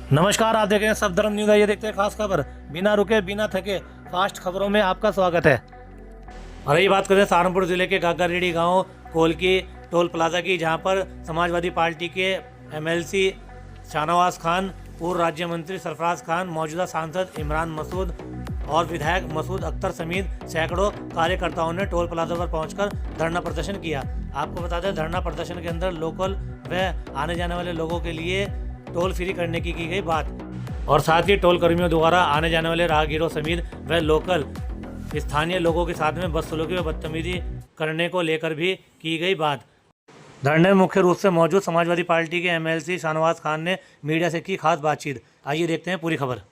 नमस्कार, आप देख रहे हैं सफदरजंग न्यूज़। ये देखते हैं खास खबर। बिना रुके बिना थके फास्ट खबरों में आपका स्वागत है। और ये बात करें सहारनपुर जिले के गागारेडी गांव कोलकी टोल प्लाजा की, जहां पर समाजवादी पार्टी के एमएलसी शाहनवाज खान, पूर्व राज्य मंत्री सरफराज खान, मौजूदा सांसद इमरान मसूद और विधायक मसूद अख्तर समेत सैकड़ों कार्यकर्ताओं ने टोल प्लाजा पर पहुंचकर धरना प्रदर्शन किया। आपको बता दें, धरना प्रदर्शन के अंदर लोकल व आने जाने वाले लोगों के लिए टोल फ्री करने की गई बात, और साथ ही टोल कर्मियों द्वारा आने जाने वाले राहगीरों समेत व लोकल स्थानीय लोगों के साथ में बदसलूकी व बदतमीजी करने को लेकर भी की गई बात। धरने में मुख्य रूप से मौजूद समाजवादी पार्टी के एमएलसी शाहनवाज खान ने मीडिया से की खास बातचीत। आइए देखते हैं पूरी खबर।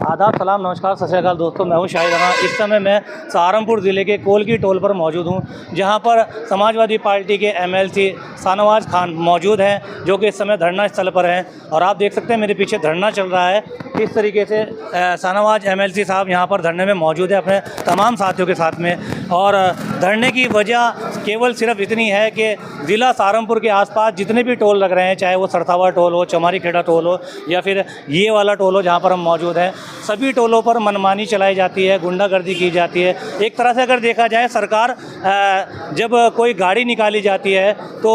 आदाब, सलाम, नमस्कार, सत श्री अकाल दोस्तों, मैं हूं शाहिद राणा। इस समय मैं सहारनपुर ज़िले के कोलकी टोल पर मौजूद हूं, जहां पर समाजवादी पार्टी के एमएलसी शाहनवाज खान मौजूद हैं, जो कि इस समय धरना स्थल पर हैं। और आप देख सकते हैं मेरे पीछे धरना चल रहा है। इस तरीके से शाहनवाज एमएलसी साहब यहां पर धरने में मौजूद है अपने तमाम साथियों के साथ में। और धरने की वजह केवल सिर्फ इतनी है कि ज़िला सहारनपुर के आसपास जितने भी टोल लग रहे हैं, चाहे वो सरथावा टोल हो, चमारी खेड़ा टोल हो, या फिर ये वाला टोल हो जहाँ पर हम मौजूद हैं, सभी टोलों पर मनमानी चलाई जाती है, गुंडागर्दी की जाती है। एक तरह से अगर देखा जाए, सरकार जब कोई गाड़ी निकाली जाती है तो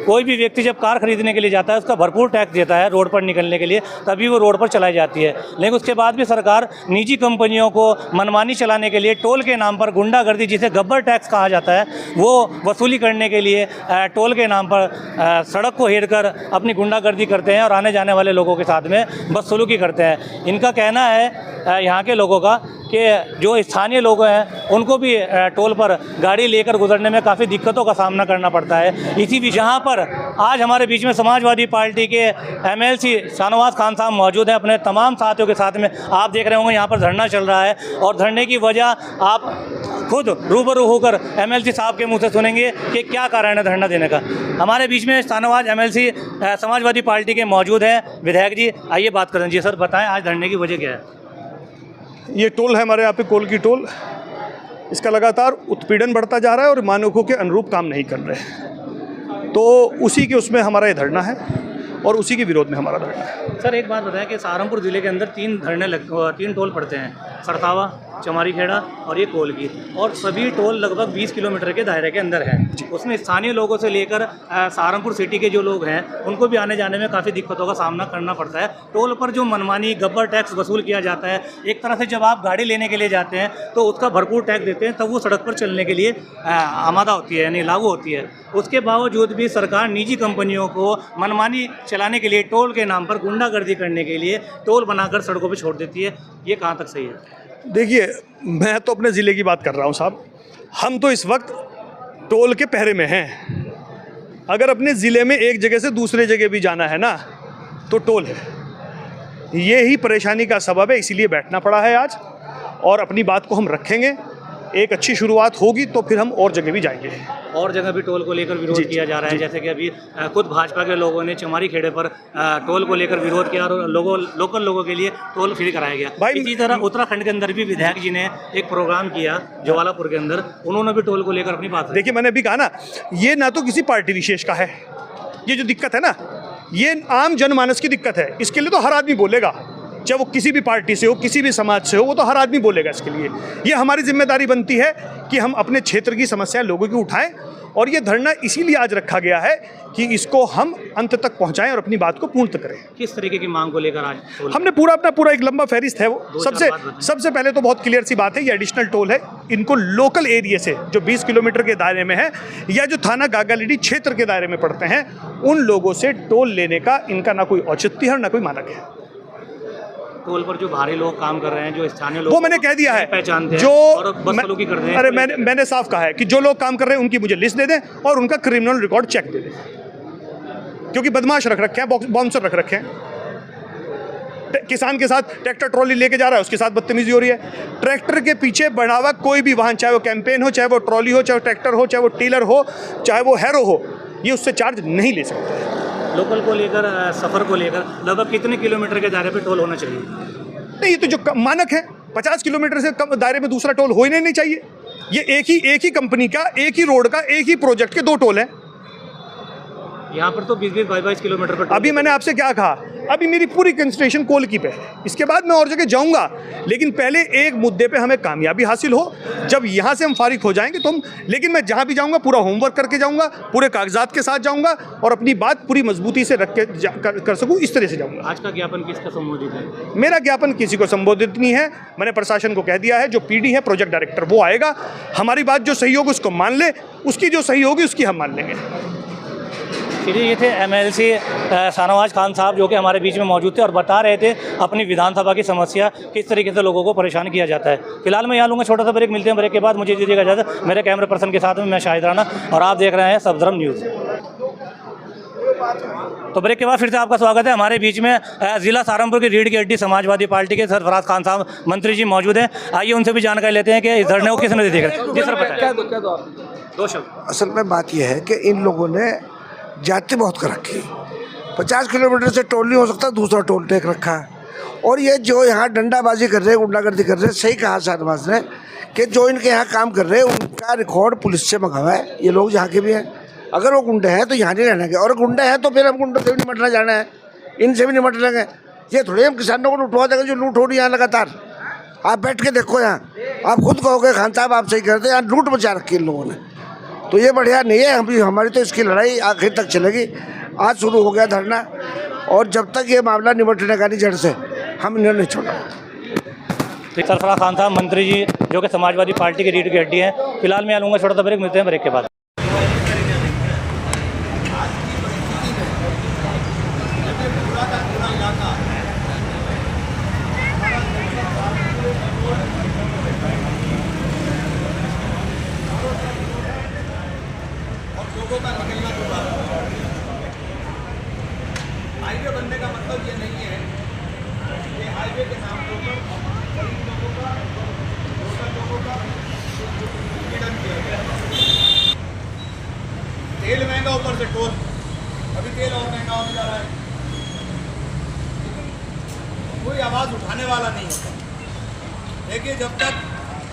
कोई भी व्यक्ति जब कार खरीदने के लिए जाता है उसका भरपूर टैक्स देता है रोड पर निकलने के लिए, तभी वो रोड पर चलाई जाती है। लेकिन उसके बाद भी सरकार निजी कंपनियों को मनमानी चलाने के लिए टोल के नाम पर गुंडागर्दी, जिसे गब्बर टैक्स कहा जाता है, वो वसूली करने के लिए टोल के नाम पर सड़क को घेर कर अपनी गुंडागर्दी करते हैं और आने जाने वाले लोगों के साथ में बदसलूकी करते हैं। इनका कहना है यहाँ के लोगों का कि जो स्थानीय लोग हैं उनको भी टोल पर गाड़ी लेकर गुजरने में काफ़ी दिक्कतों का सामना करना पड़ता है। इसी भी जहाँ पर आज हमारे बीच में समाजवादी पार्टी के एमएलसी शाहनवाज खान साहब मौजूद हैं अपने तमाम साथियों के साथ में। आप देख रहे होंगे यहाँ पर धरना चल रहा है, और धरने की वजह आप खुद रूबरू होकर एमएलसी साहब के मुँह से सुनेंगे कि क्या कारण है धरना देने का। हमारे बीच में शाहनवाज एमएलसी समाजवादी पार्टी के मौजूद हैं। विधायक जी, आइए बात करें। जी सर, बताएँ आज धरने की वजह क्या है? ये टोल है हमारे यहाँ पे कोलकी टोल, इसका लगातार उत्पीड़न बढ़ता जा रहा है और मानकों के अनुरूप काम नहीं कर रहे हैं, तो उसी के उसमें हमारा ये धरना है और उसी के विरोध में हमारा धरना है। सर, एक बात बताएं कि सहारनपुर ज़िले के अंदर तीन टोल पड़ते हैं, सरथावा, चमारी खेड़ा और ये कोलकी, और सभी टोल लगभग 20 किलोमीटर के दायरे के अंदर हैं। उसमें स्थानीय लोगों से लेकर सहारनपुर सिटी के जो लोग हैं उनको भी आने जाने में काफ़ी दिक्कतों का सामना करना पड़ता है। टोल पर जो मनमानी गब्बर टैक्स वसूल किया जाता है, एक तरह से जब आप गाड़ी लेने के लिए जाते हैं तो उसका भरपूर टैक्स देते हैं, तब वो सड़क पर चलने के लिए आमादा होती है, यानी लागू होती है। उसके बावजूद भी सरकार निजी कंपनियों को मनमानी चलाने के लिए, टोल के नाम पर गुंडागर्दी करने के लिए टोल बनाकर सड़कों पर छोड़ देती है। ये कहाँ तक सही है? देखिए, मैं तो अपने ज़िले की बात कर रहा हूँ साहब। हम तो इस वक्त टोल के पहरे में हैं। अगर अपने ज़िले में एक जगह से दूसरे जगह भी जाना है ना, तो टोल है। ये ही परेशानी का सबब है, इसीलिए बैठना पड़ा है आज, और अपनी बात को हम रखेंगे। एक अच्छी शुरुआत होगी तो फिर हम और जगह भी जाएंगे। और जगह भी टोल को लेकर विरोध किया जा रहा है, जैसे कि अभी खुद भाजपा के लोगों ने चमारी खेड़े पर टोल को लेकर विरोध किया और लोकल लोगों के लिए टोल फ्री कराया गया। इसी तरह उत्तराखंड के अंदर भी विधायक जी ने एक प्रोग्राम किया जवालापुर के अंदर, उन्होंने भी टोल को लेकर अपनी बात। देखिए, मैंने अभी कहा ना, ये ना तो किसी पार्टी विशेष का है, ये जो दिक्कत है ना, ये आम जनमानस की दिक्कत है। इसके लिए तो हर आदमी बोलेगा, चाहे वो किसी भी पार्टी से हो, किसी भी समाज से हो, वो तो हर आदमी बोलेगा इसके लिए। ये हमारी जिम्मेदारी बनती है कि हम अपने क्षेत्र की समस्याएं लोगों की उठाएं, और ये धरना इसीलिए आज रखा गया है कि इसको हम अंत तक पहुंचाएं और अपनी बात को पूर्ण करें। किस तरीके की मांग को लेकर आज हमने पूरा एक लंबा फहरिस्त है वो। सबसे पहले तो बहुत क्लियर सी बात है, ये एडिशनल टोल है। इनको लोकल एरिया से जो 20 किलोमीटर के दायरे में है, या जो थाना गागारेडी क्षेत्र के दायरे में पड़ते हैं, उन लोगों से टोल लेने का इनका ना कोई औचित्य है और ना कोई मानक है। टोल पर जो भारी लोग काम कर रहे हैं, जो स्थानीय लोग, वो मैंने कह दिया है, पहचानते हैं जो और बदसलूकी कर रहे हैं। अरे मैंने साफ कहा है कि जो लोग काम कर रहे हैं उनकी मुझे लिस्ट दे दें और उनका क्रिमिनल रिकॉर्ड चेक दे दें, क्योंकि बदमाश रख रखे हैं, बाउंसर रख रखे हैं। किसान के साथ ट्रैक्टर ट्रॉली लेके जा रहा है, उसके साथ बदतमीजी हो रही है। ट्रैक्टर के पीछे बढ़ा हुआ कोई भी वाहन, चाहे वो कैंपेन हो, चाहे वो ट्रॉली हो, चाहे वो ट्रैक्टर हो, चाहे वो टीलर हो, चाहे वो हैरो हो, ये उससे चार्ज नहीं ले सकते। लोकल को लेकर, सफ़र को लेकर लगभग कितने किलोमीटर के दायरे पर टोल होना चाहिए? नहीं, ये तो जो मानक है 50 किलोमीटर से कम दायरे में दूसरा टोल हो ही नहीं चाहिए। ये एक ही कंपनी का, एक ही रोड का, एक ही प्रोजेक्ट के 2 टोल हैं। यहाँ पर तो 20-22 किलोमीटर पर अभी मैंने आपसे क्या कहा, अभी मेरी पूरी कंसंट्रेशन कोलकी पे है, इसके बाद मैं और जगह जाऊंगा, लेकिन पहले एक मुद्दे पे हमें कामयाबी हासिल हो। जब यहाँ से हम फारिग हो जाएंगे तो हम, लेकिन मैं जहाँ भी जाऊंगा पूरा होमवर्क करके जाऊंगा, पूरे कागजात के साथ जाऊंगा और अपनी बात पूरी मजबूती से रख के कर सकूँ, इस तरह से जाऊंगा। आज का ज्ञापन किसका संबोधित है? मेरा ज्ञापन किसी को संबोधित नहीं है। मैंने प्रशासन को कह दिया है, जो पीडी है प्रोजेक्ट डायरेक्टर वो आएगा, हमारी बात जो सही होगी उसको मान ले, उसकी जो सही होगी उसकी हम मान लेंगे। ये थे MLC शाहनवाज खान साहब, जो कि हमारे बीच में मौजूद थे और बता रहे थे अपनी विधानसभा की समस्या, किस तरीके से लोगों को परेशान किया जाता है। फिलहाल मैं यहाँ लूँगा छोटा सा ब्रेक, मिलते हैं ब्रेक के बाद। मुझे दीजिएगा इजाज़त, मेरे कैमरा पर्सन के साथ में मैं शाहिद राणा और आप देख रहे हैं सफदरजंग न्यूज़। तो ब्रेक के बाद फिर से आपका स्वागत है। हमारे बीच में ज़िला सहारनपुर की रीढ़ की हड्डी समाजवादी पार्टी के सरफराज खान साहब मंत्री जी मौजूद हैं। आइए उनसे भी जानकारी लेते हैं कि इस धरने को किस नज़र देख रहे हैं। जी सर, बताइए दो शब्द। असल में बात यह है कि इन लोगों ने जाति बहुत कर रखी। 50 किलोमीटर से टोल नहीं हो सकता, दूसरा टोल टेक रखा है। और ये जो यहाँ डंडाबाजी कर रहे हैं, गुंडागर्दी कर रहे हैं, सही कहा शाहनवाज ने कि जो इनके यहाँ काम कर रहे हैं उनका रिकॉर्ड पुलिस से मंगा हुआ है। ये लोग यहाँ के भी हैं, अगर वो गुंडे हैं तो यहाँ नहीं रहने के, और गुंडे हैं तो फिर हम गुंडों से भी निपटना जाना है, इनसे भी निपट लेंगे। ये थोड़ी हम किसानों को लुटवा देंगे जो लूट हो रही है यहाँ लगातार। आप बैठ के देखो, यहाँ आप खुद कहोगे खान साहब आप सही करते हैं, यहाँ लूट मचा रखी इन लोगों ने। तो ये बढ़िया नहीं है। हमारी तो इसकी लड़ाई आखिर तक चलेगी। आज शुरू हो गया धरना, और जब तक ये मामला निपटने का नहीं जड़ से, हम इन्हें नहीं छोड़ा। सरफराज खान साहब मंत्री जी, जो कि समाजवादी पार्टी की रीढ़ की हड्डी है। फिलहाल मैं लूँगा छोटा सा ब्रेक, मिलते हैं ब्रेक के बाद। हाईवे बनने का मतलब ये नहीं है कि हाईवे के नाम के ऊपर गरीब लोगों का, लोकल लोगों का पीड़न किया गया। तेल महंगा, ऊपर से टोल, अभी तेल और महंगा होने जा रहा है। कोई आवाज़ उठाने वाला नहीं होता। देखिए, जब तक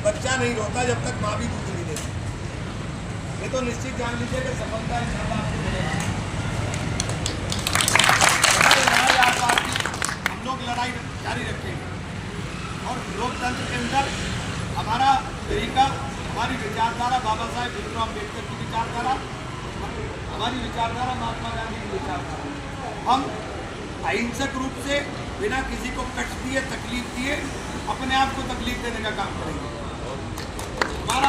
बच्चा नहीं रोता, जब तक माँ भी दूध नहीं देती। ये तो निश्चित जान लीजिए कि सफलता इंशाल्लाह आपको मिलेगी। हम लोग लड़ाई जारी रखेंगे और लोकतंत्र के अंदर हमारा तरीका, हमारी विचारधारा, बाबा साहेब भीमराव अम्बेडकर की विचारधारा, हमारी विचारधारा, महात्मा गांधी की विचारधारा। हम अहिंसक रूप से बिना किसी को कष्ट दिए, तकलीफ दिए, अपने आप को तकलीफ देने का काम करेंगे। हमारा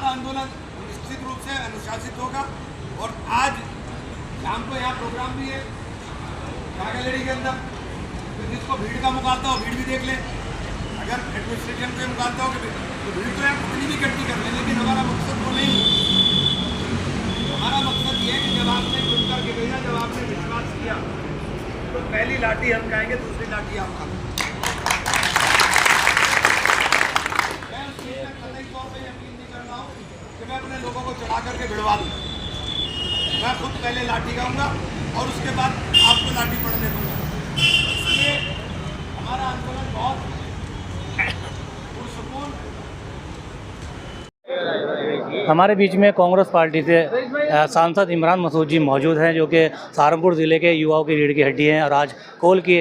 आंदोलन निश्चित रूप से अनुशासित होगा। और आज शाम को यहाँ प्रोग्राम भी है गैलरी के अंदर, तो जिसको भीड़ का मुकालता हो भीड़ भी देख ले। अगर एडमिनिस्ट्रेशन से मुकालता हो कि तो भीड़ तो यहाँ कितनी भी इकट्ठी कर ले, लेकिन हमारा मकसद वो नहीं। हमारा मकसद ये है कि जब आपने चुन करके भेजा, जब आपने विश्वास किया, तो पहली लाठी हम खाएंगे, दूसरी लाठी आप खाएंगे। मैं उस चीज़ में कतई तौर पर यकीन नहीं कर रहा हूँ कि मैं अपने लोगों को चढ़ा करके भिड़वा दूँ। मैं खुद पहले लाठी खाऊंगा और उसके बाद आपको लाठी पड़ने दूंगा। इसलिए हमारा आंदोलन बहुत पुरसुकून। हमारे बीच में कांग्रेस पार्टी से सांसद इमरान मसूद जी मौजूद हैं, जो कि सहारनपुर ज़िले के युवाओं की रीढ़ की हड्डी हैं और आज कोल की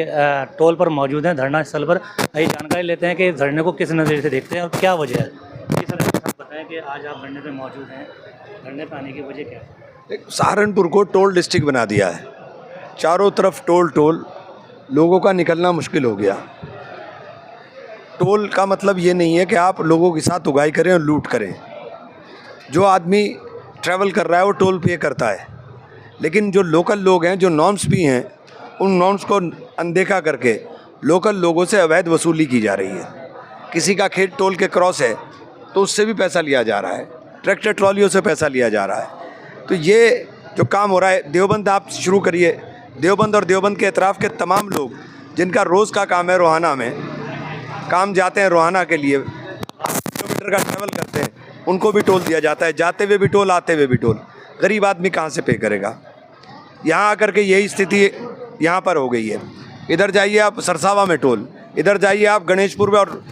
टोल पर मौजूद हैं, धरना स्थल पर। ये जानकारी लेते हैं कि इस धरने को किस नज़रिए से देखते हैं और क्या वजह है। जी सर, बताएं कि आज आप धरने पर मौजूद हैं, धरने पर आने की वजह क्या है? सहारनपुर को टोल डिस्ट्रिक्ट बना दिया है, चारों तरफ टोल, लोगों का निकलना मुश्किल हो गया। टोल का मतलब ये नहीं है कि आप लोगों के साथ उगाई करें और लूट करें। जो आदमी ट्रैवल कर रहा है वो टोल पे करता है, लेकिन जो लोकल लोग हैं, जो नॉर्म्स भी हैं, उन नॉर्म्स को अनदेखा करके लोकल लोगों से अवैध वसूली की जा रही है। किसी का खेत टोल के क्रॉस है तो उससे भी पैसा लिया जा रहा है, ट्रैक्टर ट्रॉलियों से पैसा लिया जा रहा है। तो ये जो काम हो रहा है, देवबंद आप शुरू करिए। देवबंद और देवबंद के अतराफ़ के तमाम लोग जिनका रोज़ का काम है रोहाना में काम जाते हैं, रोहाना के लिए किलोमीटर का ट्रैवल करते हैं, उनको भी टोल दिया जाता है। जाते हुए भी टोल, आते हुए भी टोल। गरीब आदमी कहाँ से पे करेगा? यहाँ आकर के यही स्थिति यहाँ पर हो गई है। इधर जाइए आप सरसावा में टोल, इधर जाइए आप गणेशपुर में और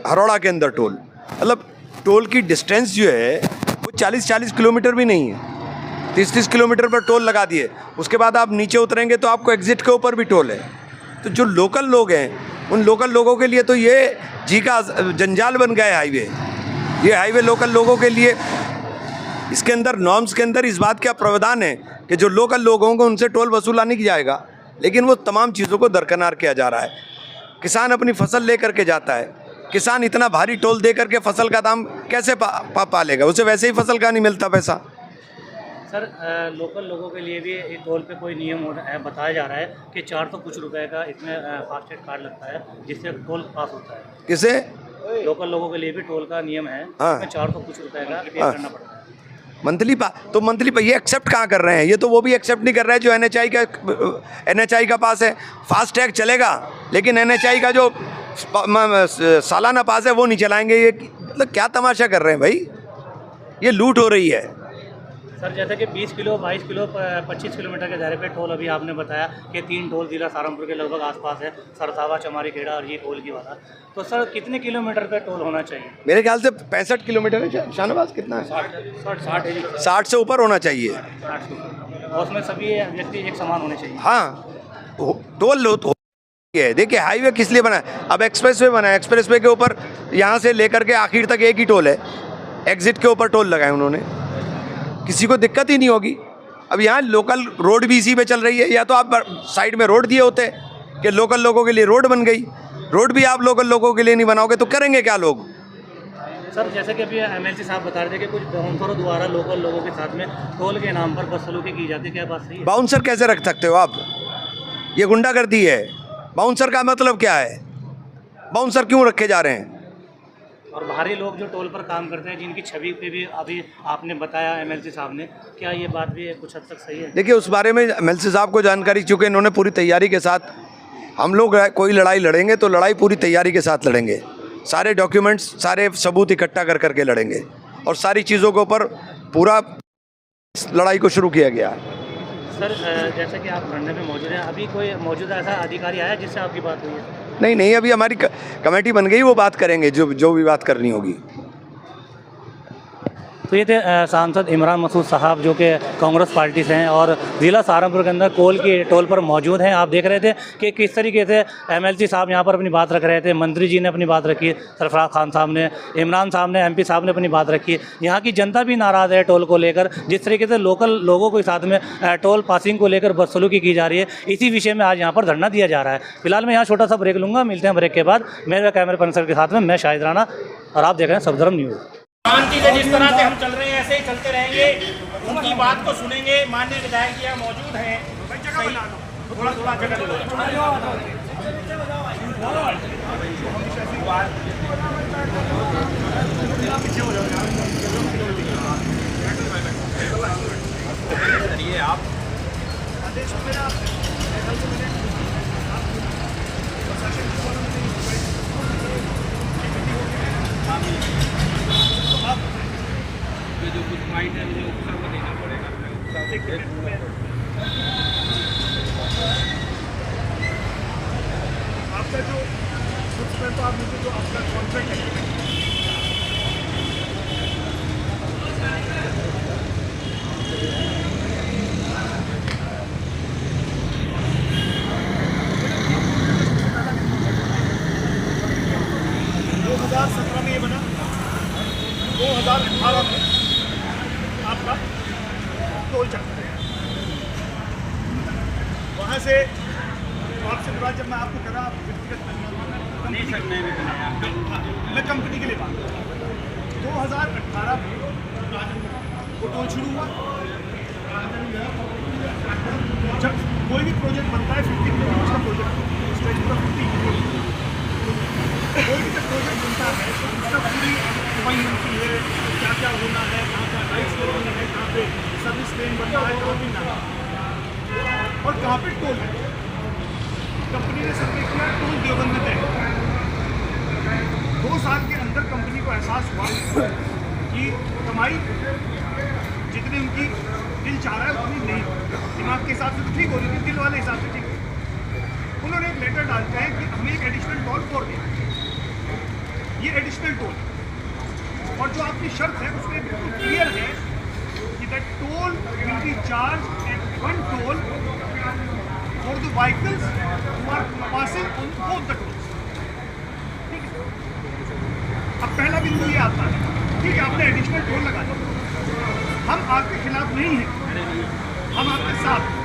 हरोड़ा के अंदर टोल। मतलब टोल की डिस्टेंस जो है वो 40-40 किलोमीटर भी नहीं है, 30-30 किलोमीटर पर टोल लगा दिए। उसके बाद आप नीचे उतरेंगे तो आपको एग्ज़िट के ऊपर भी टोल है। तो जो लोकल लोग हैं उन लोकल लोगों के लिए तो ये जी का जंजाल बन गया है हाईवे। ये हाईवे लोकल लोगों के लिए, इसके अंदर नॉर्म्स के अंदर इस बात का प्रावधान है कि जो लोकल लोग होंगे उनसे टोल वसूला नहीं जाएगा, लेकिन वो तमाम चीज़ों को दरकिनार किया जा रहा है। किसान अपनी फसल ले करके जाता है, किसान इतना भारी टोल दे करके फसल का दाम कैसे पालेगा? उसे वैसे ही फसल का नहीं मिलता पैसा। सर लोकल लोगों के लिए भी ये टोल पे कोई नियम बताया जा रहा है कि 400 कुछ रुपए का इसमें फास्टैग कार्ड लगता है जिससे टोल पास होता है। किसे? लोकल लोगों के लिए भी टोल का नियम है, हाँ। इसमें 400 कुछ रुपए का पे करना पड़ता है मंथली तो मंथली पे ये एक्सेप्ट कहाँ कर रहे हैं? ये तो वो भी एक्सेप्ट नहीं कर रहे हैं जो NHI का पास है। फास्टैग चलेगा लेकिन NHI का जो सालाना पास है वो नहीं चलाएंगे। ये मतलब क्या तमाशा कर रहे हैं भाई? ये लूट हो रही है। सर जैसे कि 20 किलो 22 किलो 25 किलोमीटर के दायरे पे टोल अभी आपने बताया कि 3 टोल जिला सहारनपुर के लगभग आसपास है, सरसावा, चमारी खेड़ा और ये टोल की बात। तो सर कितने किलोमीटर पे टोल होना चाहिए? मेरे ख्याल से 65 किलोमीटर है। शाहनवाज कितना है? 60 से ऊपर होना चाहिए। 60 और उसमें सभी व्यक्ति एक समान होने चाहिए। हाँ, टोल लो तो है। देखिए हाईवे किस लिए बना है? अब एक्सप्रेस वे बना है, एक्सप्रेस वे के ऊपर यहाँ से लेकर के आखिर तक एक ही टोल है। एग्जिट के ऊपर टोल लगाए उन्होंने, किसी को दिक्कत ही नहीं होगी। अब यहाँ लोकल रोड भी इसी पे चल रही है। या तो आप साइड में रोड दिए होते कि लोकल लोगों के लिए रोड बन गई। रोड भी आप लोकल लोगों के लिए नहीं बनाओगे तो करेंगे क्या लोग? सर जैसे कि अभी MLC साहब बता रहे थे कि कुछ बाउंसरों द्वारा लोकल लोगों के साथ में टोल के नाम पर बदसलूकी की जाती है, क्या बात सही है? बाउंसर कैसे रख सकते हो आप? ये गुंडागर्दी है। बाउंसर का मतलब क्या है? बाउंसर क्यों रखे जा रहे हैं? और बाहरी लोग जो टोल पर काम करते हैं जिनकी छवि पे भी अभी आपने बताया MLC साहब ने, क्या ये बात भी कुछ हद तक सही है? देखिए उस बारे में MLC साहब को जानकारी, चूँकि इन्होंने पूरी तैयारी के साथ, हम लोग कोई लड़ाई लड़ेंगे तो लड़ाई पूरी तैयारी के साथ लड़ेंगे। सारे डॉक्यूमेंट्स, सारे सबूत इकट्ठा कर करके लड़ेंगे और सारी चीज़ों के ऊपर पूरा लड़ाई को शुरू किया गया। सर जैसे कि आप धरने में मौजूद हैं, अभी कोई मौजूदा ऐसा अधिकारी आया जिससे आपकी बात हुई है? नहीं, अभी हमारी कमेटी बन गई, वो बात करेंगे जो भी बात करनी होगी। तो ये थे सांसद इमरान मसूद साहब जो कि कांग्रेस पार्टी से हैं और ज़िला सहारनपुर के अंदर कोल की टोल पर मौजूद हैं। आप देख रहे थे कि किस तरीके से MLC साहब यहाँ पर अपनी बात रख रहे थे, मंत्री जी ने अपनी बात रखी, सरफराज खान साहब ने, इमरान साहब ने, MP साहब ने अपनी बात रखी। यहाँ की जनता भी नाराज़ है टोल को लेकर, जिस तरीके से लोकल लोगों के साथ में टोल पासिंग को लेकर बदसलूकी की जा रही है। इसी विषय में आज यहाँ पर धरना दिया जा रहा है। फिलहाल मैं यहाँ छोटा सा ब्रेक लूँगा, मिलते हैं ब्रेक के बाद। मेरे कैमरे पर्सन के साथ में मैं शाहिद राना और आप देख रहे हैं सफदरजंग न्यूज़। शांति से जिस तरह से हम चल रहे हैं ऐसे ही चलते रहेंगे, उनकी बात को सुनेंगे। माननीय विधायक जी मौजूद हैं। थोड़ा जो कुछ माइंड है मुझे ऊपर को देना पड़ेगा। आपका जो कुछ में तो आप मुझे जो आपका कॉन्ट्रैक्ट है में ये बना 2018 में आपका टोल चलता है। वहाँ से आपसे के बाद जब मैं आपको करा नहीं सर मैं कंपनी के लिए बात 2018 में वो टोल शुरू हुआ। जब कोई भी प्रोजेक्ट बनता है 50 किलोमीटर का प्रोजेक्ट स्ट्रेच पूरा 50 कोई भी जब प्रोजेक्ट बनता है उसका पूरी वही होती है, क्या क्या होना है, कहाँ क्या राइट्स होना है, कहाँ पे सर्विस लेन बनना है, कहाँ पे ना और कहाँ पे टोल है। कंपनी ने सर्वे किया, टोल देवबंद में तय 2 साल के अंदर कंपनी को एहसास हुआ कि कमाई जितनी उनकी दिल चाह रहा है उतनी नहीं, दिमाग के हिसाब से तो ठीक हो रही थी, दिल वाले हिसाब से ठीक। उन्होंने एक लेटर डालते हैं कि हमें एक एडिशनल टोल 4 दिया। ये एडिशनल टोल और जो आपकी शर्त है उसमें बिल्कुल क्लियर है कि the toll will be charge at one toll for the vehicles who are passing on both the tolls. ठीक है, अब पहला बिंदु ये आता है, ठीक है आपने एडिशनल टोल लगा दिया, हम आपके खिलाफ नहीं हैं, हम आपके साथ हैं।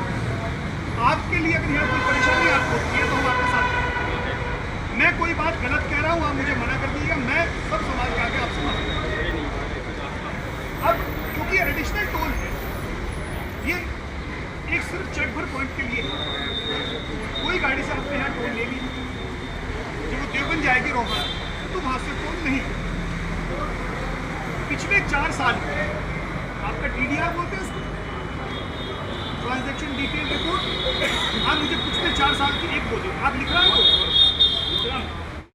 आपके लिए अगर यहाँ कोई परेशानी आपको होती है तो हम आपके साथ हैं। मैं कोई बात गलत कह रहा हूँ आप मुझे मना कर दीजिएगा, मैं सब समाज के आगे आपसे माफी मांगता हूं। अब क्योंकि एडिशनल टोल है, ये एक सिर्फ चेक भर पॉइंट के लिए है। कोई गाड़ी से अपने यहाँ टोल ले ली, जब वो देवबंद जाएगी रोहड़ा तो वहाँ से टोल नहीं। पिछले 4 साल आपका TDR बोलते हैं उसको, ट्रांजैक्शन डिटेल रिपोर्ट, आप मुझे पिछले 4 साल की एक बोलिए, आप लिख रहे हो?